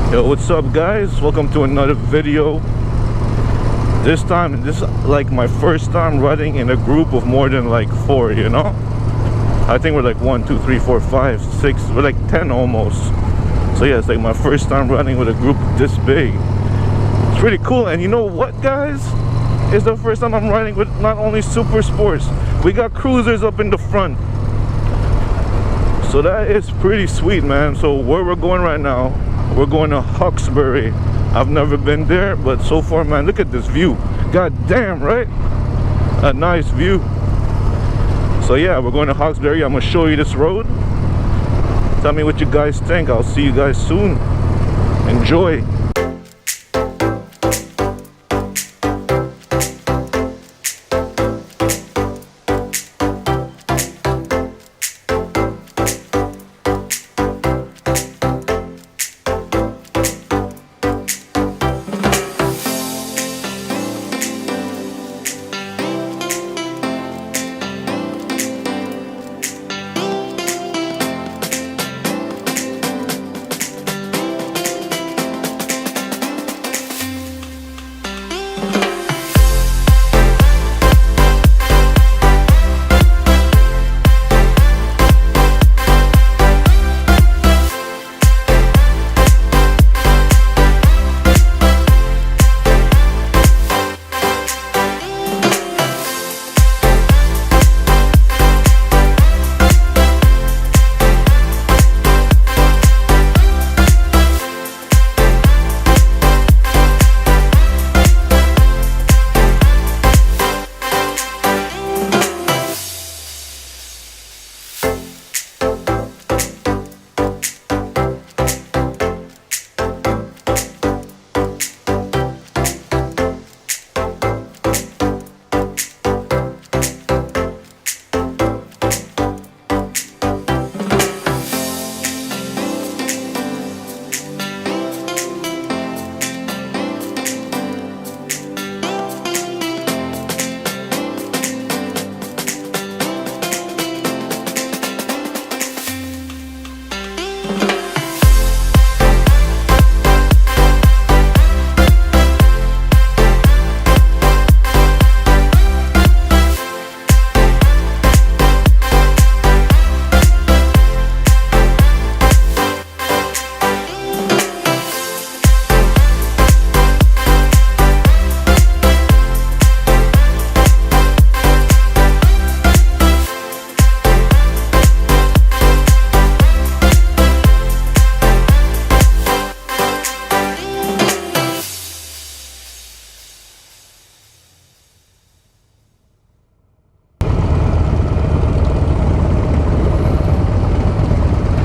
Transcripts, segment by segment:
Yo, what's up guys? Welcome to another video. This is like my first time riding in a group of more than like 4, you know? I think we're like 1, 2, 3, 4, 5, 6, we're like 10 almost. So yeah, it's like my first time riding with a group this big. It's pretty cool. And you know what guys? It's the first time I'm riding with not only super sports, we got cruisers up in the front. So that is pretty sweet, man. So where we're going right now, we're going to Hawkesbury. I've never been there, but so far, man, look at this view. God damn, right? A nice view. So yeah, we're going to Hawkesbury. I'm gonna show you this road. Tell me what you guys think. I'll see you guys soon. Enjoy.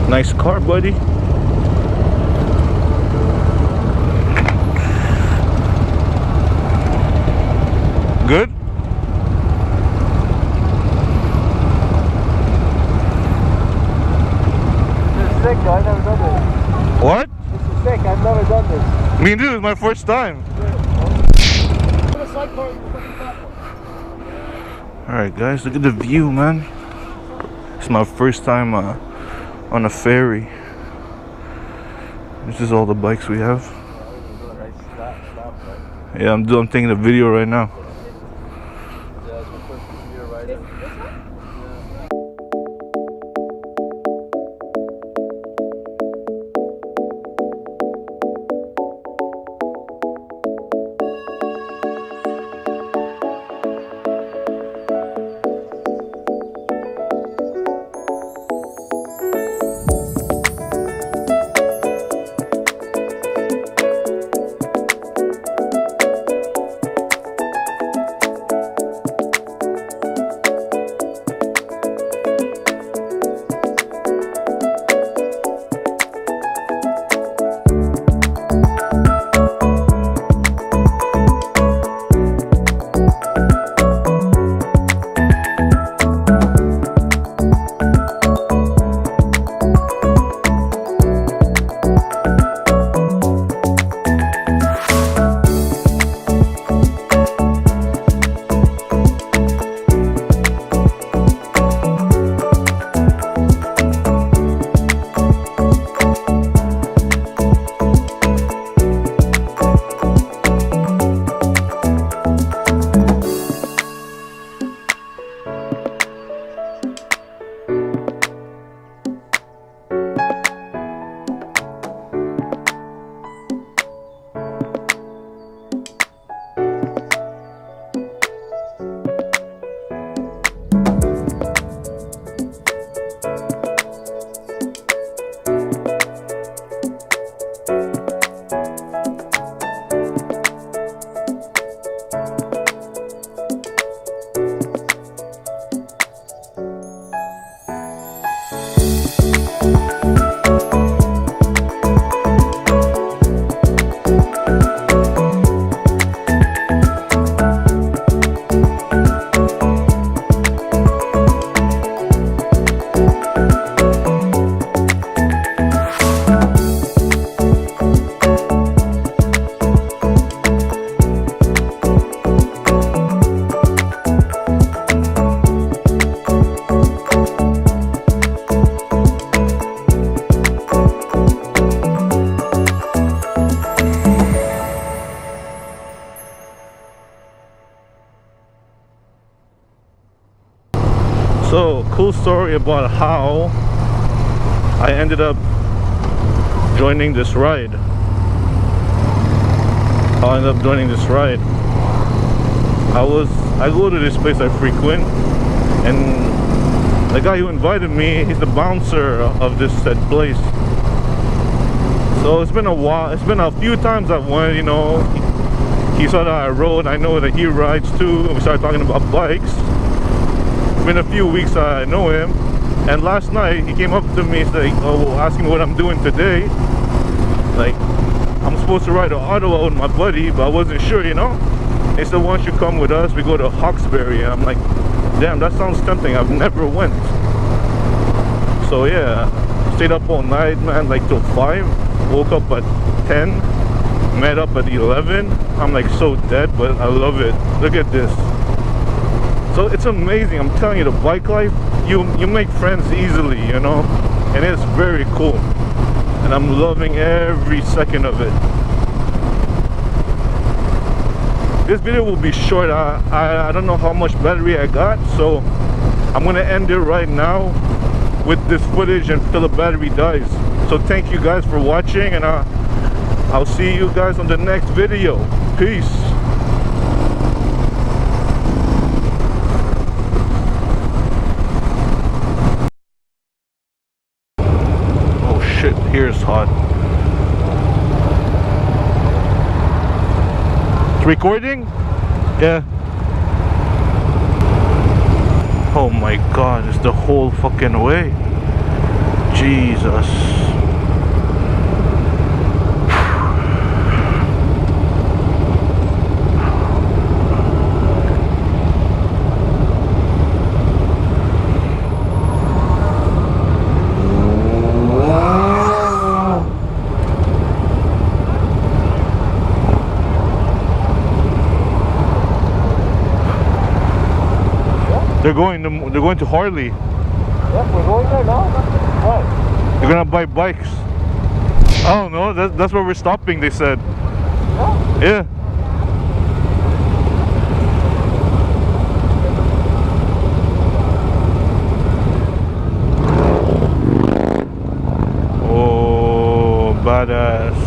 Nice car, buddy. Good? This is sick, I've never done this. What? This is sick, I've never done this. Me too, it's my first time. Alright guys, look at the view, man. It's my first time on a ferry. This is all the bikes we have. Yeah, I'm taking a video right now. cool story about how I ended up joining this ride. I go to this place I frequent, and the guy who invited me, he's the bouncer of this said place. So it's been a while, it's been a few times I've went, you know. He saw that I rode, I know that he rides too, and we started talking about bikes. It's been a few weeks I know him, and last night he came up to me, he's like, oh, asking me what I'm doing today. Like, I'm supposed to ride to Ottawa with my buddy, but I wasn't sure, you know. He said, why don't you come with us, we go to Hawkesbury. And I'm like, damn, that sounds tempting, I've never went. So yeah, stayed up all night, man, like till 5, woke up at 10, met up at 11. I'm like so dead, but I love it. Look at this. So it's amazing, I'm telling you, the bike life, you make friends easily, you know, and it's very cool, and I'm loving every second of it. This video will be short. I don't know how much battery I got, so I'm gonna end it right now with this footage until the battery dies. So thank you guys for watching, and I'll see you guys on the next video. Peace. Oh shit, here's hot. It's recording? Yeah. Oh my god, it's the whole fucking way. Jesus. They're going to Harley. Yeah, we're going there now? Why? They're gonna buy bikes. I don't know, that's where we're stopping, they said. Yeah. Oh, badass.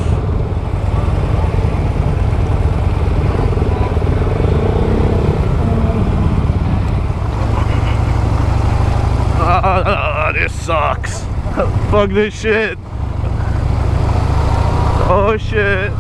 This sucks. Fuck this shit. Oh shit.